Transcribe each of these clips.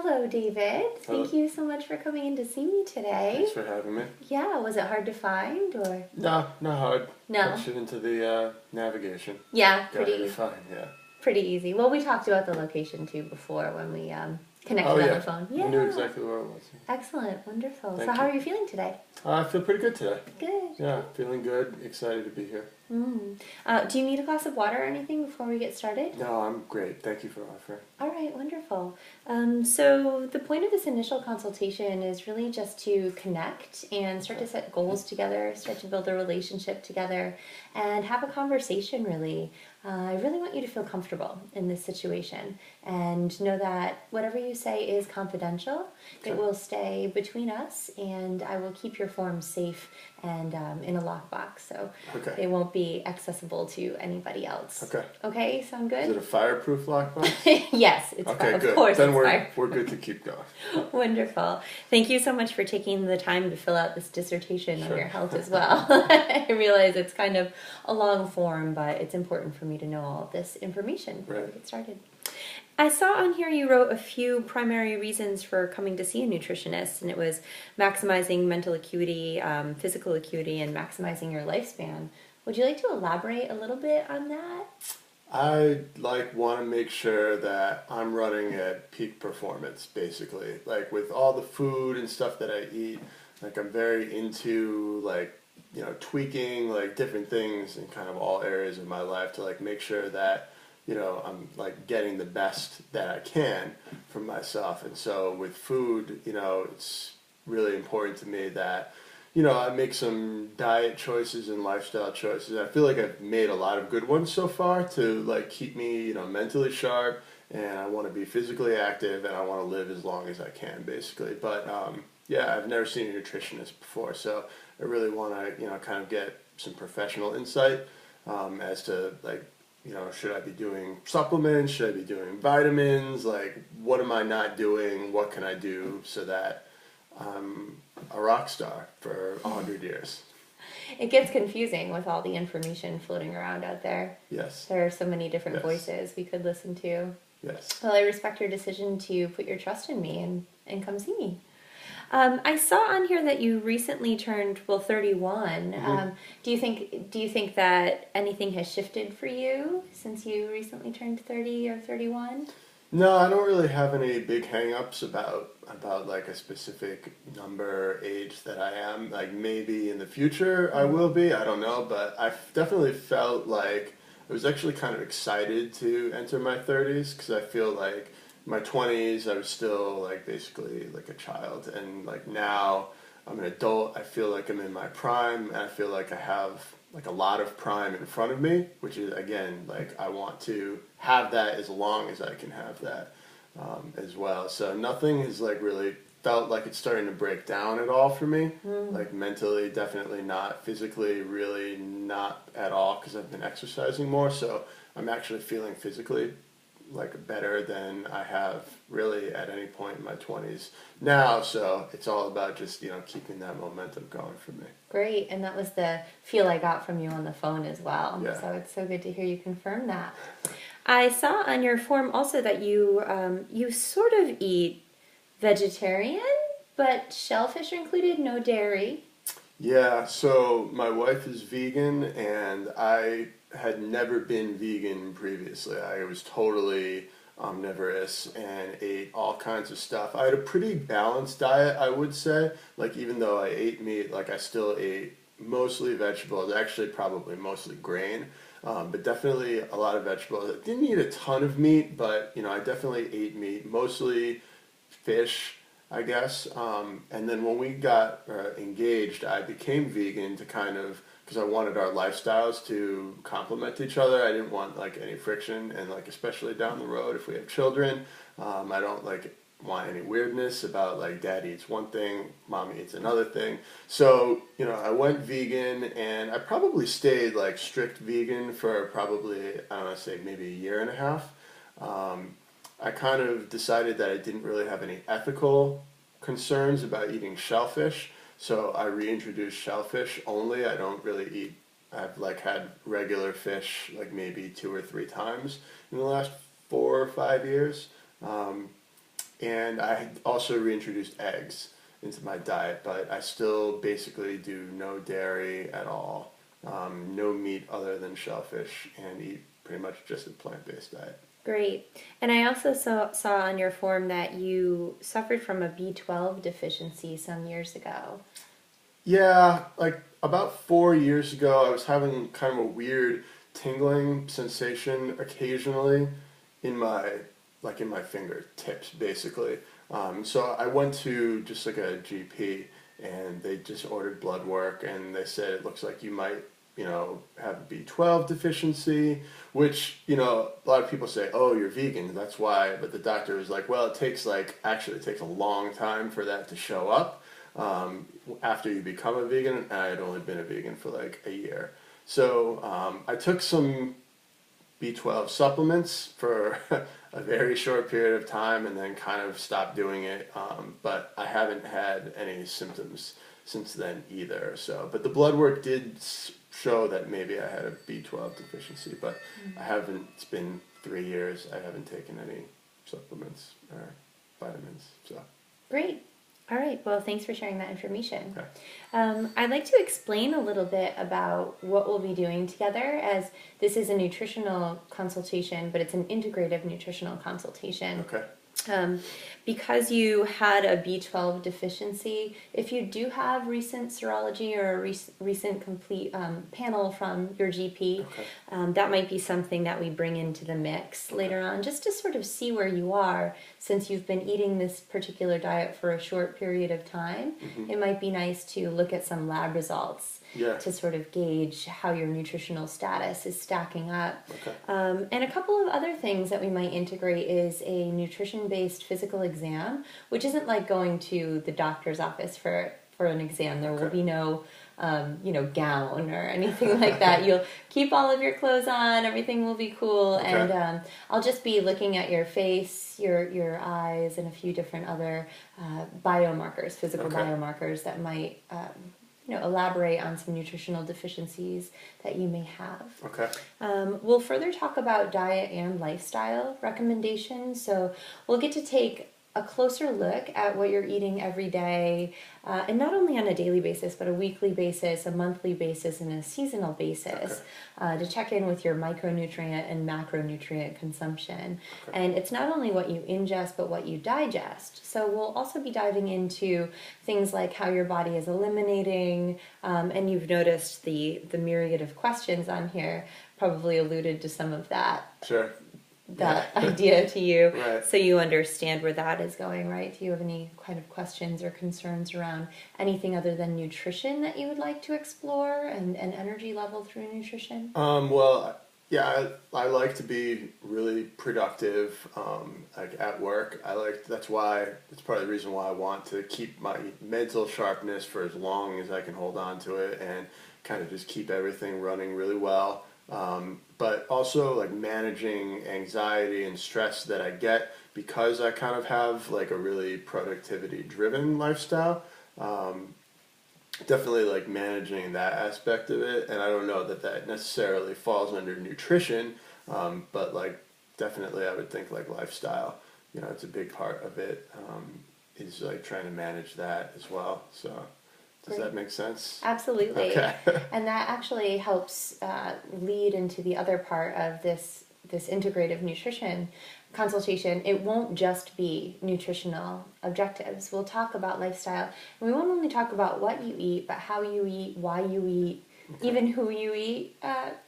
Hello, David. Hello. Thank you so much for coming in to see me today. Thanks for having me. Yeah, was it hard to find or? No, not hard. No. Push it into the navigation. Yeah, Got it fine, yeah. pretty easy. Well, we talked about the location too before when we connected on the phone. I knew exactly where it was. Excellent, wonderful. Thank so how you. are you feeling today? I feel pretty good today. Good. Yeah, feeling good. Excited to be here. Do you need a glass of water or anything before we get started? No, I'm great. Thank you for offering. All right, wonderful. So the point of this initial consultation is really just to connect and start to set goals together, start to build a relationship together, and have a conversation really. I really want you to feel comfortable in this situation and know that whatever you say is confidential. Okay. It will stay between us, and I will keep your forms safe and in a lockbox, so they won't be accessible to anybody else. Okay. Okay, sound good? Is it a fireproof lockbox? Yes, it's okay, good. Of course, then it's we're good to keep going. Wonderful. Thank you so much for taking the time to fill out this dissertation on your health as well. I realize it's kind of a long form, but it's important for me to know all of this information before we get started. I saw on here you wrote a few primary reasons for coming to see a nutritionist, and it was maximizing mental acuity, physical acuity, and maximizing your lifespan. Would you like to elaborate a little bit on that? I want to make sure that I'm running at peak performance, basically. Like with all the food and stuff that I eat, I'm very into tweaking different things in kind of all areas of my life to make sure that I'm getting the best that I can from myself. And so with food, it's really important to me that I make some diet choices and lifestyle choices. I feel like I've made a lot of good ones so far to keep me, mentally sharp, and I want to be physically active, and I want to live as long as I can, basically. But I've never seen a nutritionist before, so I really want to, kind of get some professional insight as to should I be doing supplements? Should I be doing vitamins? What am I not doing? What can I do so that I'm a rock star for 100 years? It gets confusing with all the information floating around out there. Yes. There are so many different voices we could listen to. Yes. Well, I respect your decision to put your trust in me and come see me. I saw on here that you recently turned 31. Mm-hmm. Do you think that anything has shifted for you since you recently turned 30 or 31? No, I don't really have any big hang-ups about a specific number, age that I am. Maybe in the future I will be, I don't know, but I definitely felt like I was actually kind of excited to enter my 30s because I feel like my 20s I was still basically a child, and now I'm an adult. I feel like I'm in my prime, and I feel like I have a lot of prime in front of me, which is again I want to have that as long as I can have that as well. So nothing has really felt like it's starting to break down at all for me. Mentally definitely not, physically really not at all, because I've been exercising more, so I'm actually feeling physically better than I have really at any point in my 20s now. So it's all about just keeping that momentum going for me. Great, and that was the feel I got from you on the phone as well. Yeah. So it's so good to hear you confirm that. I saw on your form also that you sort of eat vegetarian, but shellfish are included, no dairy. Yeah, so my wife is vegan, and I had never been vegan previously. I was totally omnivorous and ate all kinds of stuff. I had a pretty balanced diet, I would say. Even though I ate meat, I still ate mostly vegetables, actually probably mostly grain, but definitely a lot of vegetables. I didn't eat a ton of meat, but I definitely ate meat, mostly fish, I guess. And then when we got engaged, I became vegan to kind of, because I wanted our lifestyles to complement each other. I didn't want any friction, and especially down the road if we have children, I don't want any weirdness about dad eats one thing, mom eats another thing. So I went vegan, and I probably stayed strict vegan for probably, I don't know, say maybe a year and a half. I kind of decided that I didn't really have any ethical concerns about eating shellfish, so I reintroduced shellfish only. I don't really eat, I've had regular fish maybe 2 or 3 times in the last 4 or 5 years. and I also reintroduced eggs into my diet, but I still basically do no dairy at all, no meat other than shellfish, and eat pretty much just a plant-based diet. Great. And I also saw on your form that you suffered from a B12 deficiency some years ago. Yeah, like about 4 years ago, I was having kind of a weird tingling sensation occasionally in my fingertips, basically. So I went to just like a GP, and they just ordered blood work, and they said it looks like you might, have a B12 deficiency, which, a lot of people say, oh, you're vegan, that's why. But the doctor was like, well, it takes a long time for that to show up after you become a vegan. And I had only been a vegan for like a year. So I took some B12 supplements for a very short period of time and then kind of stopped doing it. But I haven't had any symptoms since then either. So, but the blood work did show that maybe I had a B12 deficiency, but I haven't. It's been 3 years. I haven't taken any supplements or vitamins. So great. All right. Well, thanks for sharing that information. Okay. I'd like to explain a little bit about what we'll be doing together, as this is a nutritional consultation, but it's an integrative nutritional consultation. Okay. Because you had a B12 deficiency, if you do have recent serology or a recent complete panel from your GP, Okay. that might be something that we bring into the mix later on, just to sort of see where you are, since you've been eating this particular diet for a short period of time. Mm-hmm. It might be nice to look at some lab results. Yeah. To sort of gauge how your nutritional status is stacking up. Okay. And a couple of other things that we might integrate is a nutrition-based physical exam, which isn't like going to the doctor's office for an exam. There will be no, gown or anything like that. You'll keep all of your clothes on. Everything will be cool. Okay. And I'll just be looking at your face, your eyes, and a few different other biomarkers, physical biomarkers that might elaborate on some nutritional deficiencies that you may have. Okay. We'll further talk about diet and lifestyle recommendations. So we'll get to take a closer look at what you're eating every day, and not only on a daily basis, but a weekly basis, a monthly basis, and a seasonal basis, to check in with your micronutrient and macronutrient consumption. Okay. And it's not only what you ingest, but what you digest. So we'll also be diving into things like how your body is eliminating, and you've noticed the myriad of questions on here probably alluded to some of that. Sure. That idea to you, Right. So you understand where that is going, right? Do you have any kind of questions or concerns around anything other than nutrition that you would like to explore, and energy level through nutrition? Well, yeah, I like to be really productive, like at work. That's part of the reason why I want to keep my mental sharpness for as long as I can hold on to it, and kind of just keep everything running really well. But also like managing anxiety and stress that I get because I kind of have like a really productivity driven lifestyle. Definitely like managing that aspect of it, and I don't know that necessarily falls under nutrition, but like definitely I would think like lifestyle, it's a big part of it, is like trying to manage that as well. So does that make sense? Absolutely. Okay. And that actually helps lead into the other part of this integrative nutrition consultation. It won't just be nutritional objectives. We'll talk about lifestyle. And we won't only talk about what you eat, but how you eat, why you eat, even who you eat,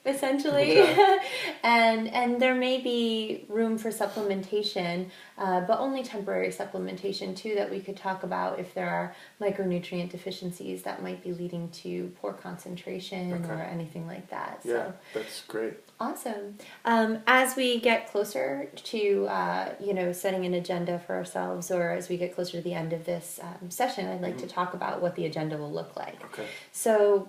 essentially. Okay. And there may be room for supplementation, but only temporary supplementation too, that we could talk about if there are micronutrient deficiencies that might be leading to poor concentration or anything like that. Yeah, So that's great. awesome. As we get closer to setting an agenda for ourselves, or as we get closer to the end of this session, I'd like to talk about what the agenda will look like. Okay. So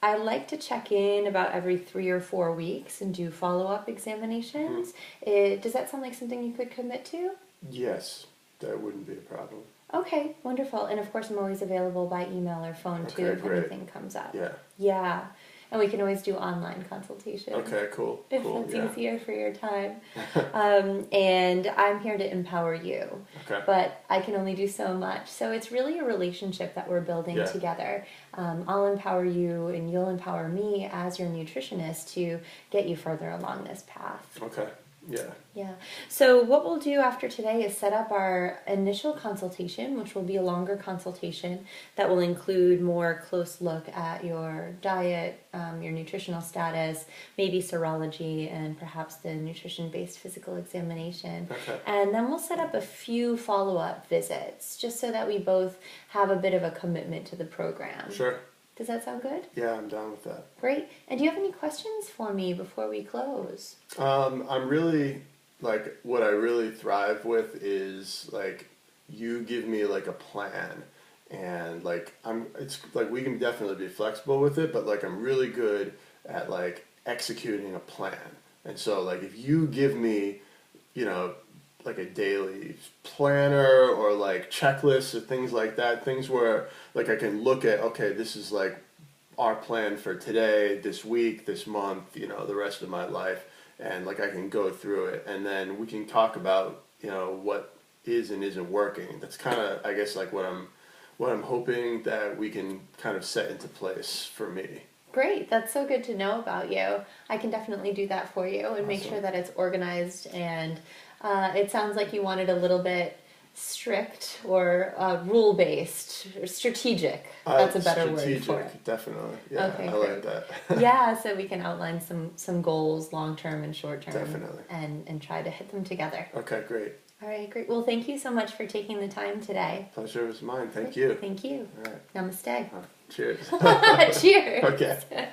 I like to check in about every 3 or 4 weeks and do follow-up examinations. Does that sound like something you could commit to? Yes, that wouldn't be a problem. Okay, wonderful. And of course, I'm always available by email or phone too if great. anything comes up. Yeah. Yeah. And we can always do online consultations. Okay, cool. If that's easier for your time. And I'm here to empower you. Okay. But I can only do so much. So it's really a relationship that we're building together. I'll empower you and you'll empower me as your nutritionist to get you further along this path. Okay. Yeah. Yeah. So what we'll do after today is set up our initial consultation, which will be a longer consultation that will include more close look at your diet, your nutritional status, maybe serology, and perhaps the nutrition-based physical examination. Okay. And then we'll set up a few follow-up visits, just so that we both have a bit of a commitment to the program. Sure. Does that sound good? Yeah, I'm down with that. Great. And do you have any questions for me before we close? I'm really, like, what I really thrive with is, like, you give me, like, a plan. And, like, it's, like, we can definitely be flexible with it, but, like, I'm really good at, like, executing a plan. And so, like, if you give me, you know, like a daily planner or like checklists or things like that, things where like I can look at, okay, this is like our plan for today, this week, this month, you know, the rest of my life, and like I can go through it, and then we can talk about, you know, what is and isn't working. That's kind of, I guess, like what I'm hoping that we can kind of set into place for me. Great. That's so good to know about you. I can definitely do that for you and make sure that it's organized. And it sounds like you want it a little bit strict or rule-based or strategic. That's a better word for it. Definitely. Yeah, okay, I great. like that. Yeah, so we can outline some goals, long-term and short-term. Definitely. And try to hit them together. Okay, great. All right, great. Well, thank you so much for taking the time today. Pleasure was mine. Thank you. Thank you. All right. Namaste. Cheers. Cheers. Okay.